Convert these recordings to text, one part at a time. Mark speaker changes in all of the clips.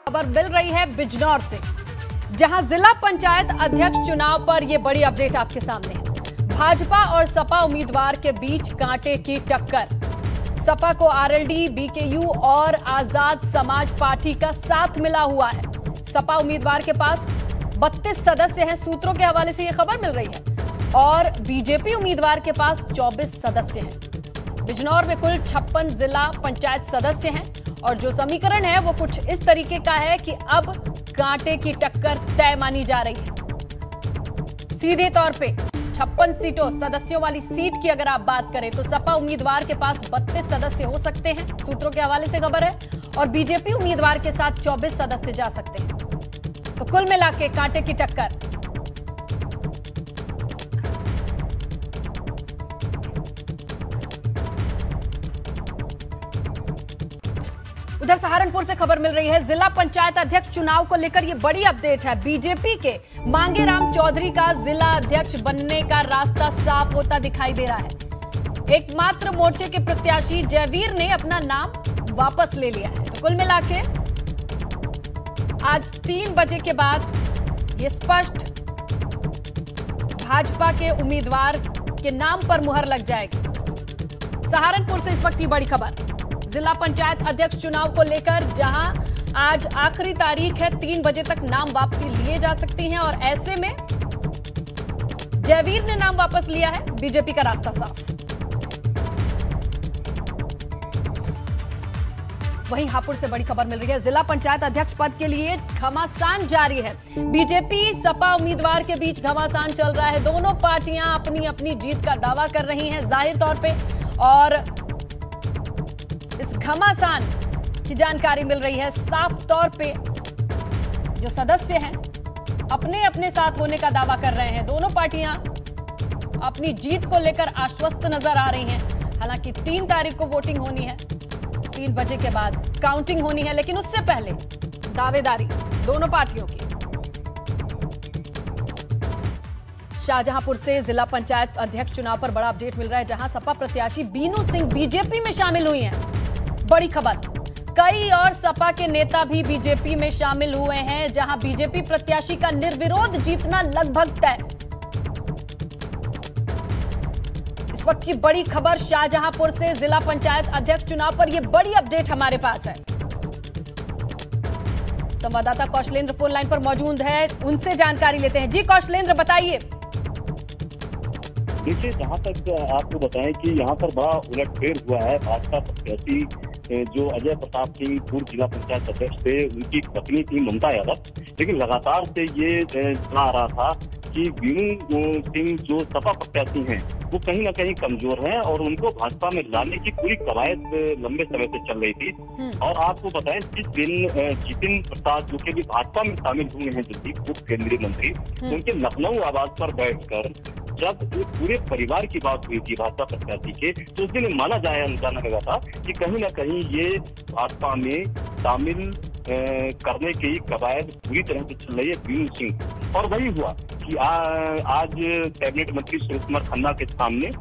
Speaker 1: खबर मिल रही है बिजनौर से, जहां जिला पंचायत अध्यक्ष चुनाव पर यह बड़ी अपडेट आपके सामने है। भाजपा और सपा उम्मीदवार के बीच कांटे की टक्कर। सपा को आरएलडी, बीकेयू और आजाद समाज पार्टी का साथ मिला हुआ है। सपा उम्मीदवार के पास 32 सदस्य हैं, सूत्रों के हवाले से यह खबर मिल रही है, और बीजेपी उम्मीदवार के पास 24 सदस्य हैं। बिजनौर में कुल 56 जिला पंचायत सदस्य हैं और जो समीकरण है वो कुछ इस तरीके का है कि अब कांटे की टक्कर तय मानी जा रही है। सीधे तौर पे 56 सीटों सदस्यों वाली सीट की अगर आप बात करें तो सपा उम्मीदवार के पास 32 सदस्य हो सकते हैं, सूत्रों के हवाले से खबर है, और बीजेपी उम्मीदवार के साथ 24 सदस्य जा सकते हैं। तो कुल मिला के कांटे की टक्कर। उधर सहारनपुर से खबर मिल रही है, जिला पंचायत अध्यक्ष चुनाव को लेकर यह बड़ी अपडेट है। बीजेपी के मांगेराम चौधरी का जिला अध्यक्ष बनने का रास्ता साफ होता दिखाई दे रहा है। एकमात्र मोर्चे के प्रत्याशी जयवीर ने अपना नाम वापस ले लिया है। तो कुल मिला के आज 3 बजे के बाद ये स्पष्ट भाजपा के उम्मीदवार के नाम पर मुहर लग जाएगी। सहारनपुर से इस वक्त की बड़ी खबर, जिला पंचायत अध्यक्ष चुनाव को लेकर, जहां आज आखिरी तारीख है, 3 बजे तक नाम वापसी लिए जा सकती हैं, और ऐसे में जयवीर ने नाम वापस लिया है, बीजेपी का रास्ता साफ। वहीं हापुड़ से बड़ी खबर मिल रही है, जिला पंचायत अध्यक्ष पद के लिए घमासान जारी है। बीजेपी सपा उम्मीदवार के बीच घमासान चल रहा है। दोनों पार्टियां अपनी अपनी जीत का दावा कर रही हैं जाहिर तौर पे, और इस घमासान की जानकारी मिल रही है। साफ तौर पे जो सदस्य हैं अपने अपने साथ होने का दावा कर रहे हैं। दोनों पार्टियां अपनी जीत को लेकर आश्वस्त नजर आ रही हैं। हालांकि 3 तारीख को वोटिंग होनी है, 3 बजे के बाद काउंटिंग होनी है, लेकिन उससे पहले दावेदारी दोनों पार्टियों की। शाहजहांपुर से जिला पंचायत अध्यक्ष चुनाव पर बड़ा अपडेट मिल रहा है, जहां सपा प्रत्याशी बीनू सिंह बीजेपी में शामिल हुई हैं। बड़ी खबर, कई और सपा के नेता भी बीजेपी में शामिल हुए हैं, जहां बीजेपी प्रत्याशी का निर्विरोध जीतना लगभग तय। इस वक्त की बड़ी खबर शाहजहांपुर से जिला पंचायत अध्यक्ष चुनाव पर यह बड़ी अपडेट हमारे पास है। संवाददाता कौशलेंद्र फोन लाइन पर मौजूद है, उनसे जानकारी लेते हैं। जी कौशलेंद्र, बताइए।
Speaker 2: देखिए, जहां तक आपको बताएं कि यहाँ पर बड़ा उलटफेर हुआ है। भाजपा प्रत्याशी जो अजय प्रताप सिंह पूर्व जिला पंचायत अध्यक्ष थे, उनकी पत्नी थी ममता यादव, लेकिन लगातार से ये चला आ रहा था कि बीनू सिंह जो सपा प्रत्याशी हैं वो कहीं ना कहीं कमजोर हैं, और उनको भाजपा में लाने की पूरी कवायद लंबे समय से चल रही थी। और आपको बताएं, जिस दिन जितिन प्रसाद जो कि भी भाजपा में शामिल हुए हैं, जो पूर्व केंद्रीय मंत्री, उनके लखनऊ आवास पर बैठकर जब पूरे परिवार की बात हुई थी भाजपा प्रत्याशी के, तो उस दिन माना जाना लगा था कि कहीं ना कहीं ये भाजपा में शामिल करने की कवायद पूरी तरह से चल रही है बीनू सिंह। और वही हुआ कि आज कैबिनेट मंत्री सुरेश कुमार खन्ना के सामने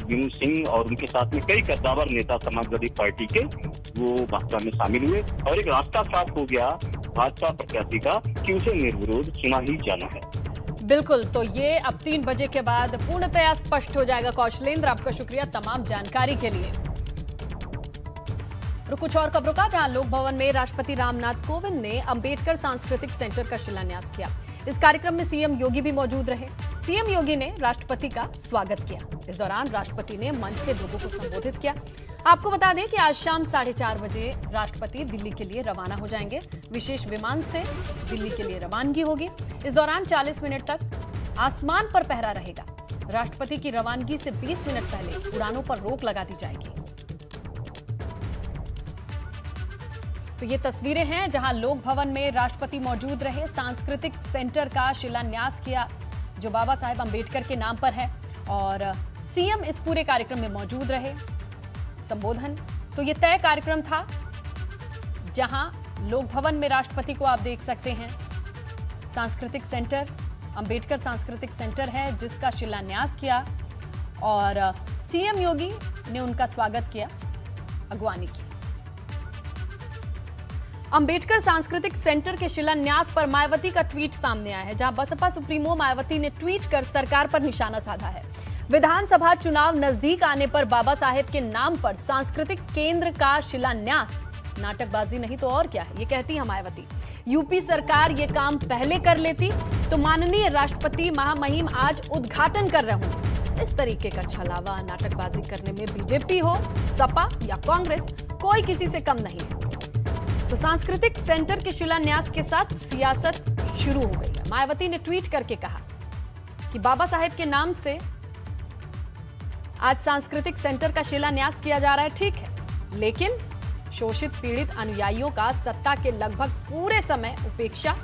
Speaker 2: बीनू सिंह और उनके साथ में कई कद्दावर नेता समाजवादी पार्टी के वो भाजपा में शामिल हुए, और एक रास्ता साफ हो गया भाजपा प्रत्याशी का कि उसे निर्विरोध चुना ही जाना है।
Speaker 1: बिल्कुल, तो ये अब 3 बजे के बाद पूर्णतया स्पष्ट हो जाएगा। कौशलेंद्र, आपका शुक्रिया तमाम जानकारी के लिए। और कुछ और खबरों का, जहां लोक भवन में राष्ट्रपति रामनाथ कोविंद ने अंबेडकर सांस्कृतिक सेंटर का शिलान्यास किया। इस कार्यक्रम में सीएम योगी भी मौजूद रहे। सीएम योगी ने राष्ट्रपति का स्वागत किया। इस दौरान राष्ट्रपति ने मंच से लोगों को संबोधित किया। आपको बता दें कि आज शाम 4:30 बजे राष्ट्रपति दिल्ली के लिए रवाना हो जाएंगे। विशेष विमान से दिल्ली के लिए रवानगी होगी। इस दौरान 40 मिनट तक आसमान पर पहरा रहेगा। राष्ट्रपति की रवानगी से 20 मिनट पहले उड़ानों पर रोक लगा दी जाएगी। तो ये तस्वीरें हैं जहां लोक भवन में राष्ट्रपति मौजूद रहे। सांस्कृतिक सेंटर का शिलान्यास किया जो बाबा साहेब अंबेडकर के नाम पर है, और सीएम इस पूरे कार्यक्रम में मौजूद रहे। संबोधन, तो ये तय कार्यक्रम था, जहां लोक भवन में राष्ट्रपति को आप देख सकते हैं। सांस्कृतिक सेंटर, अंबेडकर सांस्कृतिक सेंटर है जिसका शिलान्यास किया, और सीएम योगी ने उनका स्वागत किया, अगवानी की। अंबेडकर सांस्कृतिक सेंटर के शिलान्यास पर मायावती का ट्वीट सामने आया है, जहां बसपा सुप्रीमो मायावती ने ट्वीट कर सरकार पर निशाना साधा है। विधानसभा चुनाव नजदीक आने पर बाबा साहेब के नाम पर सांस्कृतिक केंद्र का शिलान्यास नाटकबाजी नहीं तो और क्या है, ये कहती है मायावती। यूपी सरकार ये काम पहले कर लेती तो माननीय राष्ट्रपति महामहिम आज उद्घाटन कर रहे होंगे। इस तरीके का छलावा नाटकबाजी करने में बीजेपी हो, सपा या कांग्रेस, कोई किसी से कम नहीं है। तो सांस्कृतिक सेंटर के शिलान्यास के साथ सियासत शुरू हो गई है। मायावती ने ट्वीट करके कहा कि बाबा साहेब के नाम से आज सांस्कृतिक सेंटर का शिलान्यास किया जा रहा है, ठीक है, लेकिन शोषित पीड़ित अनुयायियों का सत्ता के लगभग पूरे समय उपेक्षा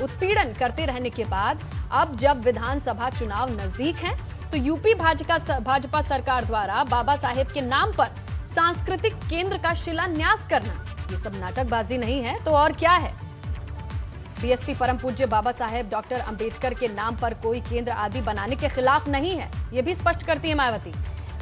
Speaker 1: उत्पीड़न करते रहने के बाद अब जब विधानसभा चुनाव नजदीक हैं, तो यूपी भाजपा सरकार द्वारा बाबा साहेब के नाम पर सांस्कृतिक केंद्र का शिलान्यास करना, ये सब नाटकबाजी नहीं है तो और क्या है। बीएसपी परम पूज्य बाबा साहेब डॉक्टर अंबेडकर के नाम पर कोई केंद्र आदि बनाने के खिलाफ नहीं है, ये भी स्पष्ट करती है मायावती,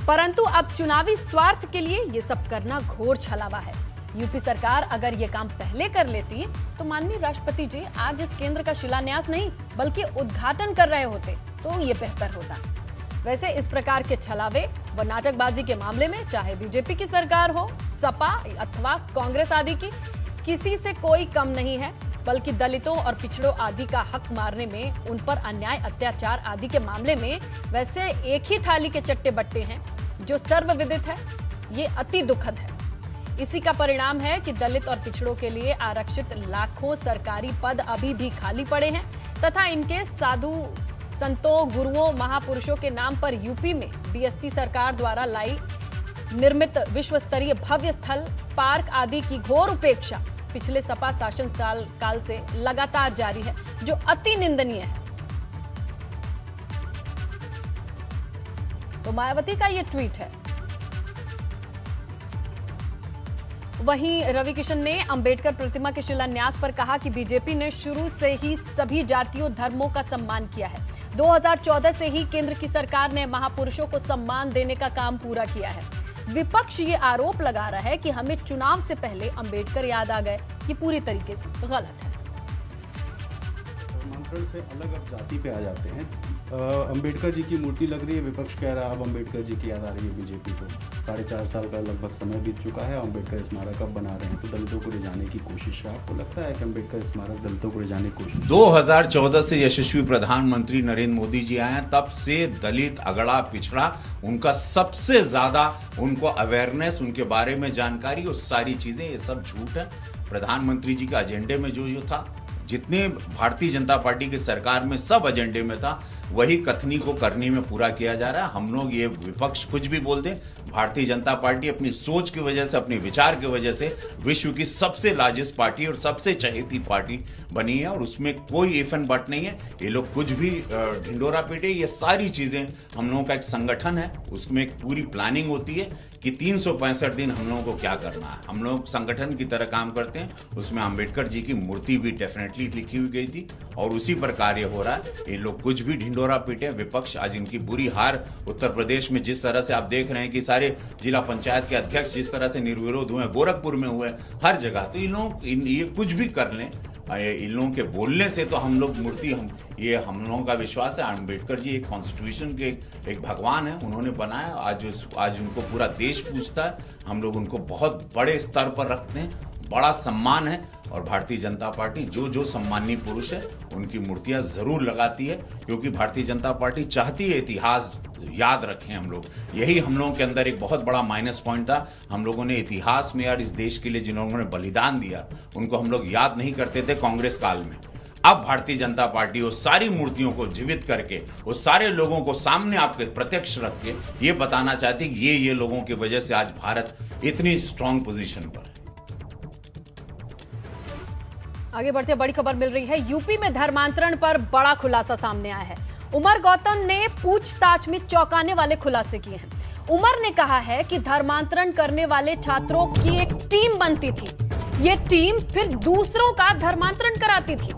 Speaker 1: परंतु अब चुनावी स्वार्थ के लिए ये सब करना घोर छलावा है। यूपी सरकार अगर ये काम पहले कर लेती तो माननीय राष्ट्रपति जी आज इस केंद्र का शिलान्यास नहीं बल्कि उद्घाटन कर रहे होते, तो ये बेहतर होता। वैसे इस प्रकार के छलावे व नाटकबाजी के मामले में चाहे बीजेपी की सरकार हो, सपा अथवा कांग्रेस आदि की, किसी से कोई कम नहीं है, बल्कि दलितों और पिछड़ों आदि का हक मारने में, उन पर अन्याय अत्याचार आदि के मामले में वैसे एक ही थाली के चट्टे बट्टे हैं जो सर्वविदित है। ये अति दुखद है। इसी का परिणाम है कि दलित और पिछड़ों के लिए आरक्षित लाखों सरकारी पद अभी भी खाली पड़े हैं तथा इनके साधु संतों, गुरुओं, महापुरुषों के नाम पर यूपी में बीएसपी सरकार द्वारा लाई निर्मित विश्व स्तरीय भव्य स्थल, पार्क आदि की घोर उपेक्षा पिछले सपा शासन काल से लगातार जारी है, जो अति निंदनीय है। तो मायावती का ये ट्वीट है। वहीं रवि किशन ने अंबेडकर प्रतिमा के शिलान्यास पर कहा कि बीजेपी ने शुरू से ही सभी जातियों धर्मों का सम्मान किया है। 2014 से ही केंद्र की सरकार ने महापुरुषों को सम्मान देने का काम पूरा किया है। विपक्ष ये आरोप लगा रहा है कि हमें चुनाव से पहले अंबेडकर याद आ गए, ये पूरी तरीके से गलत है।
Speaker 3: नामकरण से अलग अब जाति पे आ जाते हैं। अंबेडकर जी की मूर्ति लग रही है, विपक्ष कह रहा है अब अंबेडकर जी की याद आ रही है बीजेपी को। 4.5 साल का लगभग समय बीत चुका है, अंबेडकर स्मारक अब बना रहे हैं, तो दलितों को ले जाने की कोशिश है। आपको लगता है कि अंबेडकर स्मारक दलितों को ले जाने की कोशिश?
Speaker 4: 2014 से यशस्वी प्रधानमंत्री नरेंद्र मोदी जी आए हैं, तब से दलित, अगड़ा, पिछड़ा, उनका सबसे ज्यादा उनको अवेयरनेस, उनके बारे में जानकारी और सारी चीजें, ये सब झूठ है। प्रधानमंत्री जी के एजेंडे में जो था, जितने भारतीय जनता पार्टी की सरकार में सब एजेंडे में था, वही कथनी को करनी में पूरा किया जा रहा है। हम लोग ये विपक्ष कुछ भी बोल दे, भारतीय जनता पार्टी अपनी सोच की वजह से, अपने विचार की वजह से विश्व की सबसे लार्जेस्ट पार्टी और सबसे चहेती पार्टी बनी है, और उसमें कोई इफ एंड बट नहीं है। ये लोग कुछ भी ढिंडोरा पीटे, ये सारी चीजें, हम लोगों का एक संगठन है, उसमें एक पूरी प्लानिंग होती है कि 365 दिन हम लोगों को क्या करना है। हम लोग संगठन की तरह काम करते हैं। उसमें अंबेडकर जी की मूर्ति भी डेफिनेटली लिखी हुई गई थी और उसी पर कार्य हो रहा है। ये लोग कुछ भी ढिंडोरा पीटे, विपक्ष आज इनकी बुरी हार, उत्तर प्रदेश में जिस तरह से आप देख रहे हैं कि सारे जिला पंचायत के अध्यक्ष जिस तरह से निर्विरोध हुए, गोरखपुर में हुए, हर जगह, तो इन लोग ये कुछ भी कर लें, इन लोगों के बोलने से तो हम लोग मूर्ति, हम लोगों का विश्वास है। अंबेडकर जी एक कॉन्स्टिट्यूशन के एक भगवान है, उन्होंने बनाया, आज उनको पूरा देश पूछता है। हम लोग उनको बहुत बड़े स्तर पर रखते हैं, बड़ा सम्मान है, और भारतीय जनता पार्टी जो सम्मानीय पुरुष है उनकी मूर्तियां जरूर लगाती है, क्योंकि भारतीय जनता पार्टी चाहती है इतिहास याद रखें हम लोग। यही हम लोगों के अंदर एक बहुत बड़ा माइनस पॉइंट था। हम लोगों ने इतिहास में, यार, इस देश के लिए जिन लोगों ने बलिदान दिया उनको हम लोग याद नहीं करते थे कांग्रेस काल में। अब भारतीय जनता पार्टी वो सारी मूर्तियों को जीवित करके, वो सारे लोगों को सामने आपके प्रत्यक्ष रख के ये बताना चाहती है कि ये लोगों की वजह से आज भारत इतनी स्ट्रांग पोजीशन पर है।
Speaker 1: आगे बढ़ते बड़ी खबर मिल रही है। यूपी में धर्मांतरण पर बड़ा खुलासा सामने आया है। उमर गौतम ने पूछताछ में चौंकाने वाले खुलासे किए हैं। उमर ने कहा है कि धर्मांतरण करने वाले छात्रों की एक टीम बनती थी। ये टीम फिर दूसरों का धर्मांतरण कराती थी।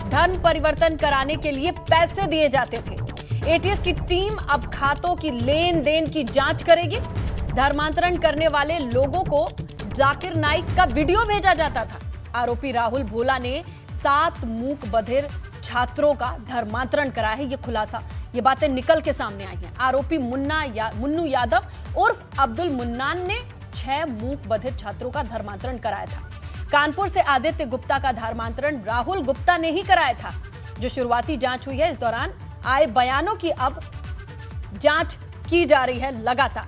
Speaker 1: धर्म परिवर्तन कराने के लिए पैसे दिए जाते थे। एटीएस की टीम अब खातों की लेन देन की जांच करेगी। धर्मांतरण करने वाले लोगों को जाकिर नाइक का वीडियो भेजा जाता था। आरोपी राहुल भोला ने 7 मूक बधिर छात्रों का धर्मांतरण कराया है। ये खुलासा, ये बातें निकल के सामने आई हैं। आरोपी मुन्नू यादव उर्फ अब्दुल मुन्नान ने 6 मूक बधिर छात्रों का धर्मांतरण कराया था। कानपुर से आदित्य गुप्ता का धर्मांतरण राहुल गुप्ता ने ही कराया था। जो शुरुआती जांच हुई है, इस दौरान आए बयानों की अब जांच की जा रही है लगातार।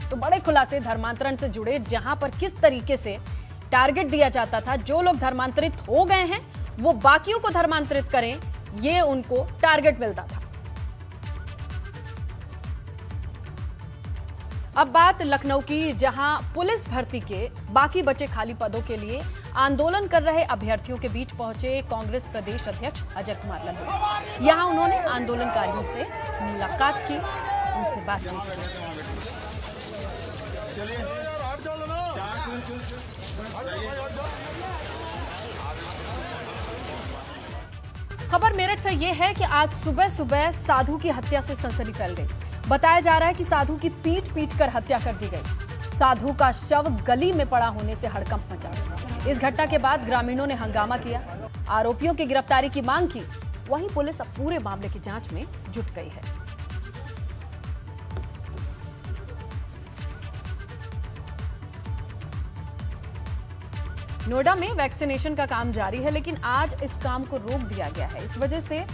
Speaker 1: तो बड़े खुलासे धर्मांतरण से जुड़े, जहां पर किस तरीके से टारगेट दिया जाता था, जो लोग धर्मांतरित हो गए हैं वो बाकियों को धर्मांतरित करें, ये उनको टारगेट मिलता था। अब बात लखनऊ की, जहां पुलिस भर्ती के बाकी बचे खाली पदों के लिए आंदोलन कर रहे अभ्यर्थियों के बीच पहुंचे कांग्रेस प्रदेश अध्यक्ष अजय कुमार लल्लू। यहां उन्होंने आंदोलनकारियों से मुलाकात की, उनसे बातचीत की। खबर मेरठ से यह है कि आज सुबह सुबह साधु की हत्या से सनसनी फैल गई। बताया जा रहा है कि साधु की पीट कर हत्या कर दी गई। साधु का शव गली में पड़ा होने से हड़कंप मचा। इस घटना के बाद ग्रामीणों ने हंगामा किया, आरोपियों की गिरफ्तारी की मांग की। वहीं पुलिस अब पूरे मामले की जांच में जुट गई है। नोएडा में वैक्सीनेशन का काम जारी है, लेकिन आज इस काम को रोक दिया गया है। इस वजह से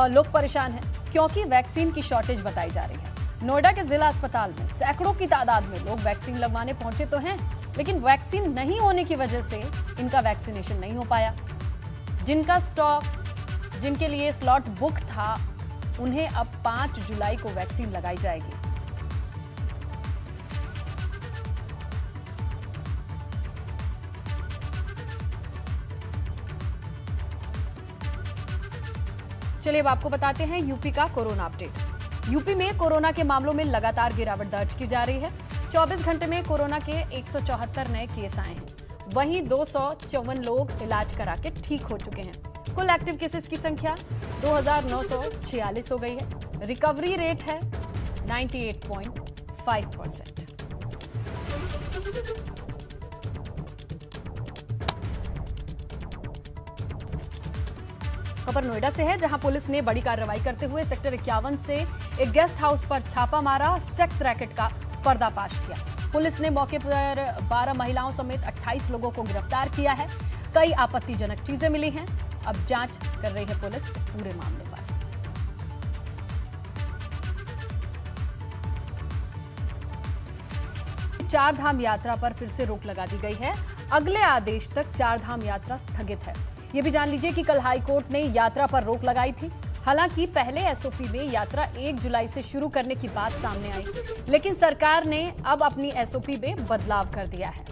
Speaker 1: लोग परेशान हैं, क्योंकि वैक्सीन की शॉर्टेज बताई जा रही है। नोएडा के जिला अस्पताल में सैकड़ों की तादाद में लोग वैक्सीन लगवाने पहुंचे तो हैं, लेकिन वैक्सीन नहीं होने की वजह से इनका वैक्सीनेशन नहीं हो पाया। जिनके लिए स्लॉट बुक था, उन्हें अब 5 जुलाई को वैक्सीन लगाई जाएगी। चलिए अब आपको बताते हैं यूपी का कोरोना अपडेट। यूपी में कोरोना के मामलों में लगातार गिरावट दर्ज की जा रही है। 24 घंटे में कोरोना के 174 नए केस आए हैं। वहीं 254 लोग इलाज करा के ठीक हो चुके हैं। कुल एक्टिव केसेस की संख्या 2946 हो गई है। रिकवरी रेट है 98.5%। खबर नोएडा से है, जहां पुलिस ने बड़ी कार्रवाई करते हुए सेक्टर 51 से एक गेस्ट हाउस पर छापा मारा, सेक्स रैकेट का पर्दाफाश किया। पुलिस ने मौके पर 12 महिलाओं समेत 28 लोगों को गिरफ्तार किया है। कई आपत्तिजनक चीजें मिली हैं। अब जांच कर रही है पुलिस इस पूरे मामले पर। चार धाम यात्रा पर फिर से रोक लगा दी गई है। अगले आदेश तक चार धाम यात्रा स्थगित है। ये भी जान लीजिए कि कल हाई कोर्ट ने यात्रा पर रोक लगाई थी। हालांकि पहले एसओपी में यात्रा 1 जुलाई से शुरू करने की बात सामने आई, लेकिन सरकार ने अब अपनी एसओपी में बदलाव कर दिया है।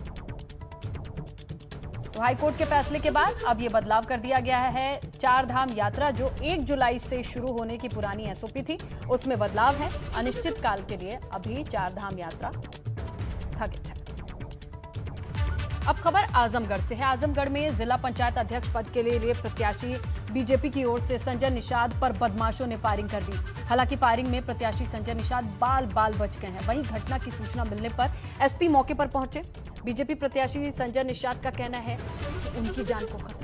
Speaker 1: तो हाई कोर्ट के फैसले के बाद अब ये बदलाव कर दिया गया है। चार धाम यात्रा जो 1 जुलाई से शुरू होने की पुरानी एसओपी थी, उसमें बदलाव है। अनिश्चित काल के लिए अभी चार धाम यात्रा स्थगित है। अब खबर आजमगढ़ से है। आजमगढ़ में जिला पंचायत अध्यक्ष पद के लिए प्रत्याशी बीजेपी की ओर से संजय निषाद पर बदमाशों ने फायरिंग कर दी। हालांकि फायरिंग में प्रत्याशी संजय निषाद बाल बच गए हैं। वहीं घटना की सूचना मिलने पर एसपी मौके पर पहुंचे। बीजेपी प्रत्याशी संजय निषाद का कहना है कि उनकी जान को खतरा